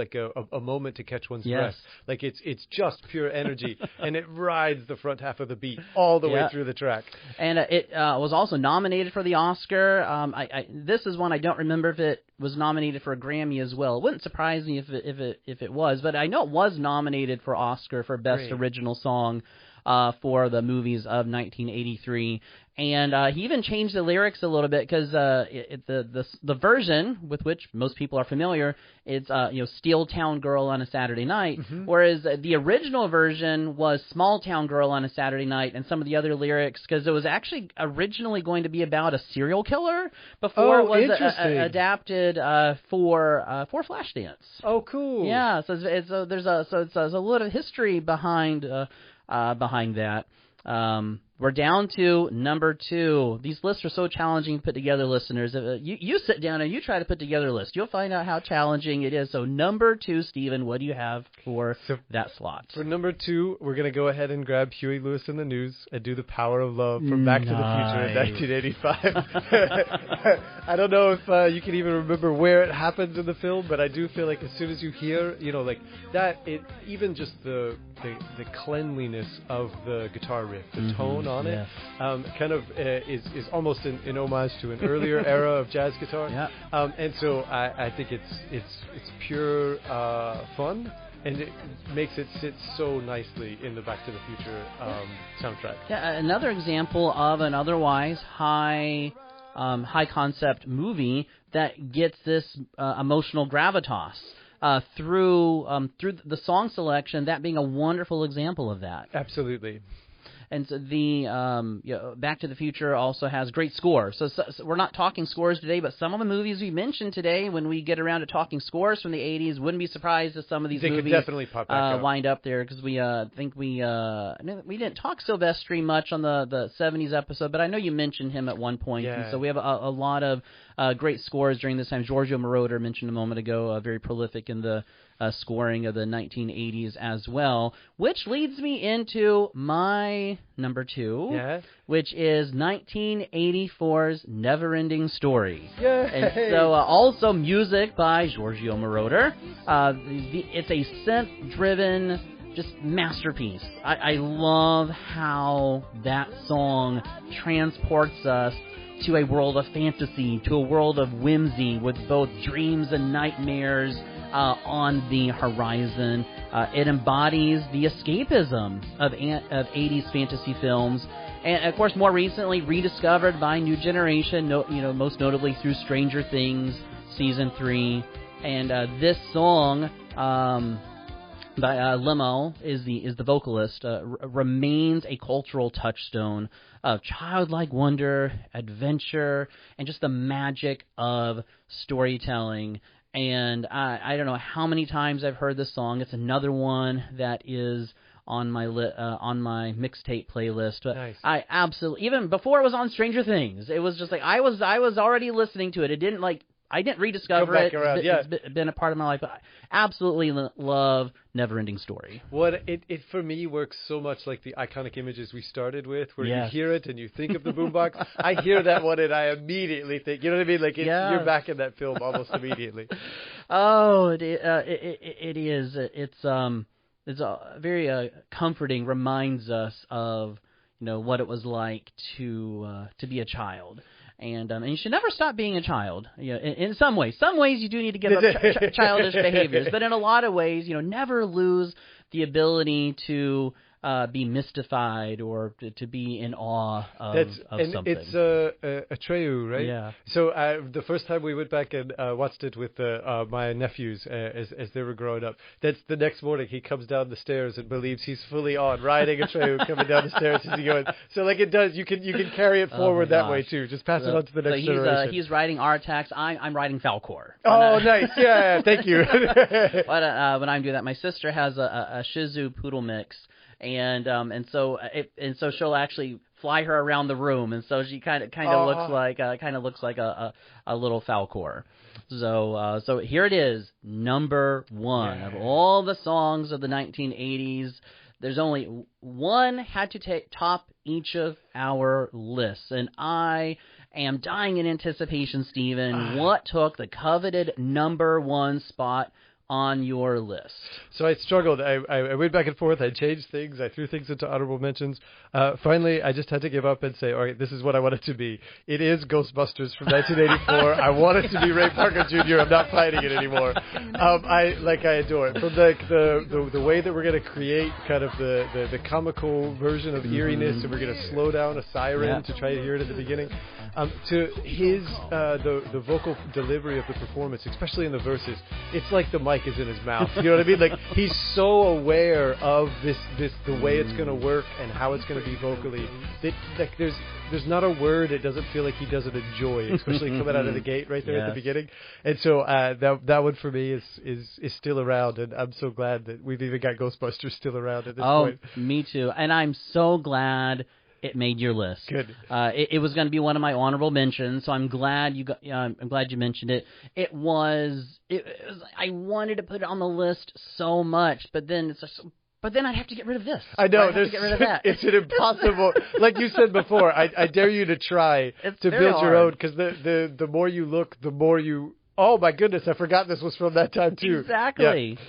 [SPEAKER 2] a moment to catch one's breath. It's just pure energy and it rides the front half of the beat all the way through the track. And
[SPEAKER 1] it was also nominated for the Oscar. This is one I don't remember if it was nominated for a Grammy as well. It wouldn't surprise me if it was, but I know it was nominated for Oscar for Best Original Song for the movies of 1983, and he even changed the lyrics a little bit because the version with which most people are familiar, it's Steel Town Girl on a Saturday Night, whereas the original version was Small Town Girl on a Saturday Night, and some of the other lyrics because it was actually originally going to be about a serial killer before it was adapted for Flashdance.
[SPEAKER 2] Oh, cool.
[SPEAKER 1] Yeah, so there's a little history behind that. We're down to number 2. These lists are so challenging to put together, listeners. You sit down and you try to put together a list. You'll find out how challenging it is. So number 2, Stephen, what do you have for that slot?
[SPEAKER 2] For number 2, we're going to go ahead and grab Huey Lewis and the News and do The Power of Love from Back to the Future in 1985. I don't know if you can even remember where it happens in the film, but I do feel like as soon as you hear, that, even just the cleanliness of the guitar riff, the tone on it, is almost an homage to an earlier era of jazz guitar. And so I think it's pure fun, and it makes it sit so nicely in the Back to the Future soundtrack. Yeah,
[SPEAKER 1] another example of an otherwise high concept movie that gets this emotional gravitas. Through the song selection, that being a wonderful example of that.
[SPEAKER 2] Absolutely.
[SPEAKER 1] And so the Back to the Future also has great score. So we're not talking scores today, but some of the movies we mentioned today, when we get around to talking scores from the 80s, wouldn't be surprised if some of these movies
[SPEAKER 2] could definitely pop back
[SPEAKER 1] wind up there, because we didn't talk Silvestri much on the 70s episode, but I know you mentioned him at one point. And so we have a lot of great scores during this time. Giorgio Moroder, mentioned a moment ago, very prolific in the scoring of the 1980s as well, which leads me into my number 2, which is 1984's Never-Ending Story.
[SPEAKER 2] Yay!
[SPEAKER 1] And so also music by Giorgio Moroder. It's a synth-driven just masterpiece. I love how that song transports us to a world of fantasy, to a world of whimsy, with both dreams and nightmares on the horizon. It embodies the escapism of 80s fantasy films, and of course more recently rediscovered by new generation, most notably through Stranger Things Season 3. And this song by Limo is the vocalist, remains a cultural touchstone of childlike wonder, adventure, and just the magic of storytelling. And I don't know how many times I've heard this song. It's another one that is on my mixtape playlist. But
[SPEAKER 2] nice.
[SPEAKER 1] I absolutely, even before it was on Stranger Things, it was just like I was already listening to it. It didn't like I didn't rediscover it. It's been a part of my life. But I absolutely love Neverending Story.
[SPEAKER 2] What it for me works so much like the iconic images we started with, where you hear it and you think of the boombox. I hear that one and I immediately think, you know what I mean? Like you're back in that film almost immediately.
[SPEAKER 1] Oh, it is. It's very comforting. Reminds us of what it was like to be a child. And you should never stop being a child. In some ways you do need to give up childish behaviors, but in a lot of ways, never lose the ability to be mystified or to be in awe of something.
[SPEAKER 2] It's a Treyu, right?
[SPEAKER 1] Yeah.
[SPEAKER 2] So the first time we went back and watched it with my nephews as they were growing up, that's the next morning he comes down the stairs and believes he's fully on riding a Treyu coming down the stairs as he goes. So like it does, you can carry it forward that way too. Just pass it on to the next generation.
[SPEAKER 1] He's riding Artax. I'm riding Falcor.
[SPEAKER 2] Oh, nice. Yeah, thank you.
[SPEAKER 1] But when I'm doing that, my sister has a Shih Tzu poodle mix. And so she'll actually fly her around the room, and so she kind of looks like a little Falcor. So here it is, number one of all the songs of the 1980s. There's only one had to top each of our lists, and I am dying in anticipation, Stephen. What took the coveted number one spot on your list?
[SPEAKER 2] So I struggled. I went back and forth. I changed things. I threw things into honorable mentions. Finally, I just had to give up and say, all right, this is what I want it to be. It is Ghostbusters from 1984. I want it to be Ray Parker Jr. I'm not fighting it anymore. I adore it. From the way that we're going to create kind of the comical version of eeriness, and we're going to slow down a siren to try to hear it at the beginning, to his the vocal delivery of the performance, especially in the verses. It's like the mic is in his mouth. You know what I mean? Like he's so aware of this the way it's going to work and how it's going to be vocally. That like there's not a word it doesn't feel like he doesn't enjoy, especially coming out of the gate right there at the beginning. And so that one for me is still around, and I'm so glad that we've even got Ghostbusters still around at this point.
[SPEAKER 1] Oh, me too. And I'm so glad it made your list.
[SPEAKER 2] Good.
[SPEAKER 1] It was going to be one of my honorable mentions, so I'm glad I'm glad you mentioned it. It was. I wanted to put it on the list so much, but then I'd have to get rid of this.
[SPEAKER 2] I know.
[SPEAKER 1] I'd have to get rid of that.
[SPEAKER 2] It's an impossible. Like you said before, I dare you to try to build your own, because the more you look, the more you. Oh my goodness! I forgot this was from that time too.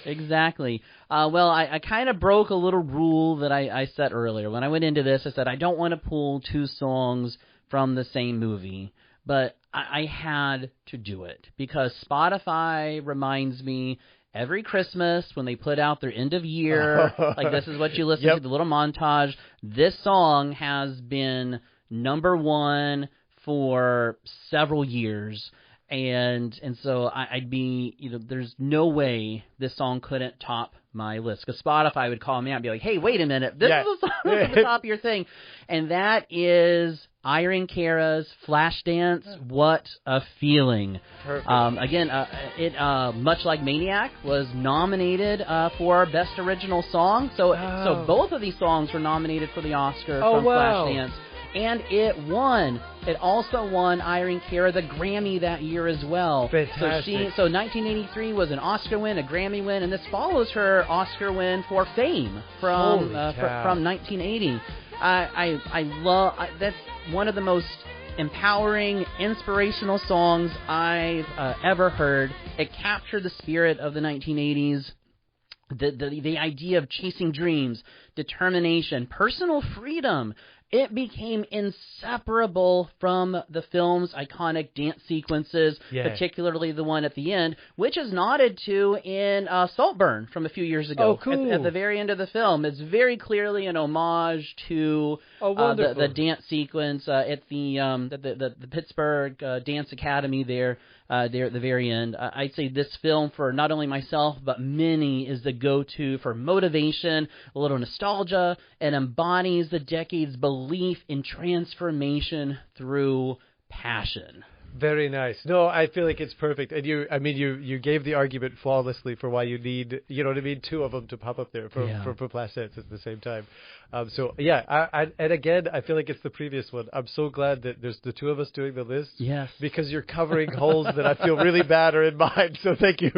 [SPEAKER 1] Exactly. Well, I kind of broke a little rule that I set earlier. When I went into this, I said I don't want to pull two songs from the same movie, but I had to do it because Spotify reminds me every Christmas when they put out their end of year, like this is what you listen to, the little montage. This song has been number one for several years. And so I'd be, there's no way this song couldn't top my list. Because Spotify would call me out and be like, hey, wait a minute, this is a song at the top of your thing. And that is Irene Cara's Flashdance, What a Feeling. Again, it much like Maniac, was nominated for Best Original Song. So both of these songs were nominated for the Oscar from Flashdance. And it won. It also won Irene Cara the Grammy that year as well.
[SPEAKER 2] Fantastic.
[SPEAKER 1] So 1983 was an Oscar win, a Grammy win, and this follows her Oscar win for Fame from 1980. I love that's one of the most empowering, inspirational songs I've ever heard. It captured the spirit of the 1980s. The idea of chasing dreams, determination, personal freedom. It became inseparable from the film's iconic dance sequences, particularly the one at the end, which is nodded to in Saltburn from a few years ago.
[SPEAKER 2] Oh, cool.
[SPEAKER 1] At the very end of the film. It's very clearly an homage to the dance sequence at the Pittsburgh Dance Academy there at the very end. I'd say this film, for not only myself, but many, is the go-to for motivation, a little nostalgia, and embodies the decade's belief in transformation through passion.
[SPEAKER 2] Very nice. No, I feel like it's perfect. And you gave the argument flawlessly for why you need, you know what I mean, two of them to pop up there for placets at the same time. So yeah, and again, I feel like it's the previous one. I'm so glad that there's the two of us doing the list.
[SPEAKER 1] Yes.
[SPEAKER 2] Because you're covering holes that I feel really bad are in mine. So thank you.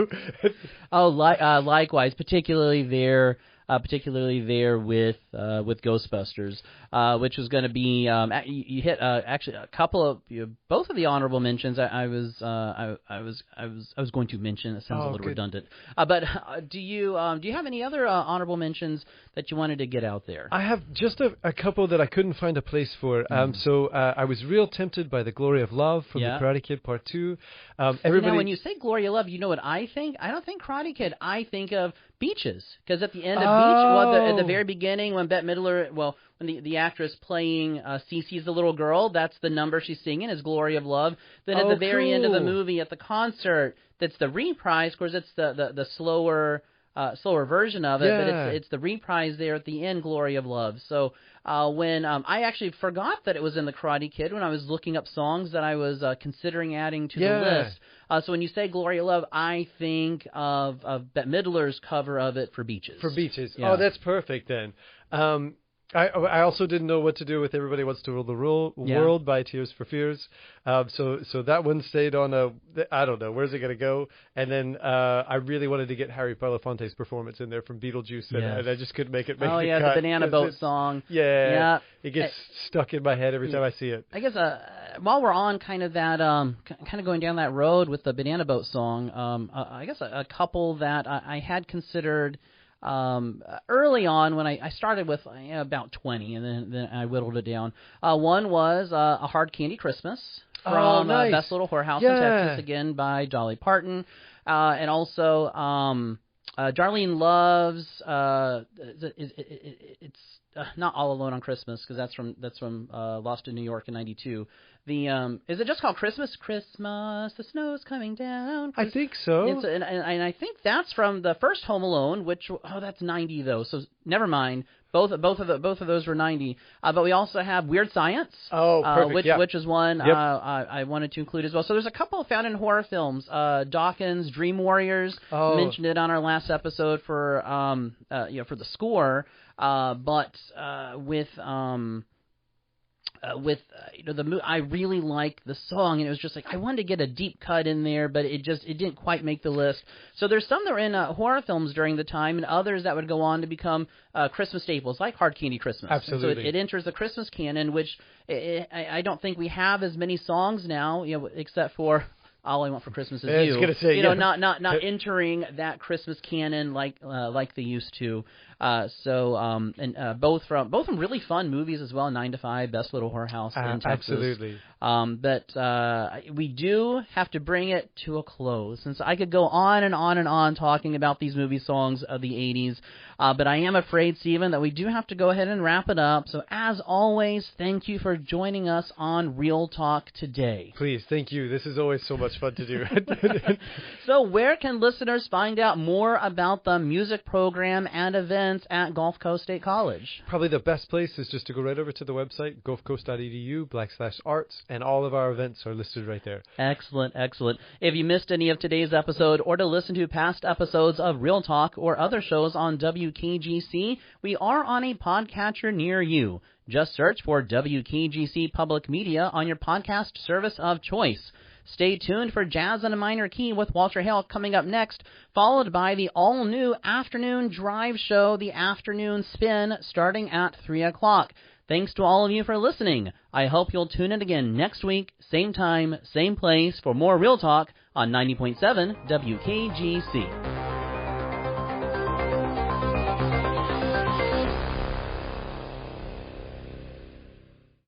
[SPEAKER 1] Likewise, particularly there with Ghostbusters, which was going to be you hit actually a couple of both of the honorable mentions. I was going to mention. It sounds a little redundant. But do you have any other honorable mentions that you wanted to get out there?
[SPEAKER 2] I have just a couple that I couldn't find a place for. So I was real tempted by The Glory of Love from The Karate Kid Part 2.
[SPEAKER 1] Now, when you say Glory of Love, you know what I think? I don't think Karate Kid. I think of Beaches, because at the end of Beach, at the very beginning, when Bette Midler, when the actress playing Cece's the little girl, that's the number she's singing is Glory of Love. Then at the very end of the movie, at the concert, that's the reprise. Of course, it's the slower version of it, but it's the reprise there at the end, Glory of Love. So when I actually forgot that it was in The Karate Kid when I was looking up songs that I was considering adding to the list. So when you say Glory of Love, I think of Bette Midler's cover of it for Beaches.
[SPEAKER 2] For Beaches. Yeah. Oh, that's perfect then. I also didn't know what to do with Everybody Wants to Rule the World by Tears for Fears. So that one stayed on I don't know, where's it going to go? And then I really wanted to get Harry Belafonte's performance in there from Beetlejuice, and I just couldn't make it cut.
[SPEAKER 1] The Banana Boat song.
[SPEAKER 2] Yeah. It gets stuck in my head every time I see it.
[SPEAKER 1] I guess while we're on kind of that, kind of going down that road with the Banana Boat song, I guess a couple that I had considered early on when I started with about 20, and then I whittled it down. One was A Hard Candy Christmas from Best Little Whorehouse in Texas, again by Dolly Parton, and also Darlene Love's it's not All Alone on Christmas, because that's from Lost in New York in '92. Is it just called Christmas? Christmas, the snow's coming down.
[SPEAKER 2] I think so.
[SPEAKER 1] And I think that's from the first Home Alone, which that's 90 though. So never mind. Both of those were 90. But we also have Weird Science.
[SPEAKER 2] Perfect.
[SPEAKER 1] Which is one I wanted to include as well. So there's a couple found in horror films. Dawkins, Dream Warriors. Mentioned it on our last episode for for the score. But I really liked the song, and it was just like I wanted to get a deep cut in there, but it didn't quite make the list. So there's some that were in horror films during the time, and others that would go on to become Christmas staples, like Hard Candy Christmas.
[SPEAKER 2] Absolutely.
[SPEAKER 1] And so it enters the Christmas canon, which I don't think we have as many songs now, except for All I Want for Christmas Is You.
[SPEAKER 2] I was gonna say,
[SPEAKER 1] not entering that Christmas canon like they used to. Both from really fun movies as well. 9 to 5, Best Little Whorehouse in Texas.
[SPEAKER 2] Absolutely.
[SPEAKER 1] But we do have to bring it to a close, since I could go on and on and on talking about these movie songs of the 80s. But I am afraid, Stephen, that we do have to go ahead and wrap it up. So as always, thank you for joining us on Real Talk today.
[SPEAKER 2] Please, thank you. This is always so much fun to do.
[SPEAKER 1] So where can listeners find out more about the music program and events at Gulf Coast State College?
[SPEAKER 2] Probably the best place is just to go right over to the website, gulfcoast.edu/arts, and all of our events are listed right there.
[SPEAKER 1] Excellent. If you missed any of today's episode, or to listen to past episodes of Real Talk or other shows on WKGC, we are on a podcatcher near you. Just search for WKGC Public Media on your podcast service of choice. Stay tuned for Jazz in a Minor Key with Walter Hale coming up next, followed by the all-new afternoon drive show, The Afternoon Spin, starting at 3 o'clock. Thanks to all of you for listening. I hope you'll tune in again next week, same time, same place, for more Real Talk on 90.7 WKGC.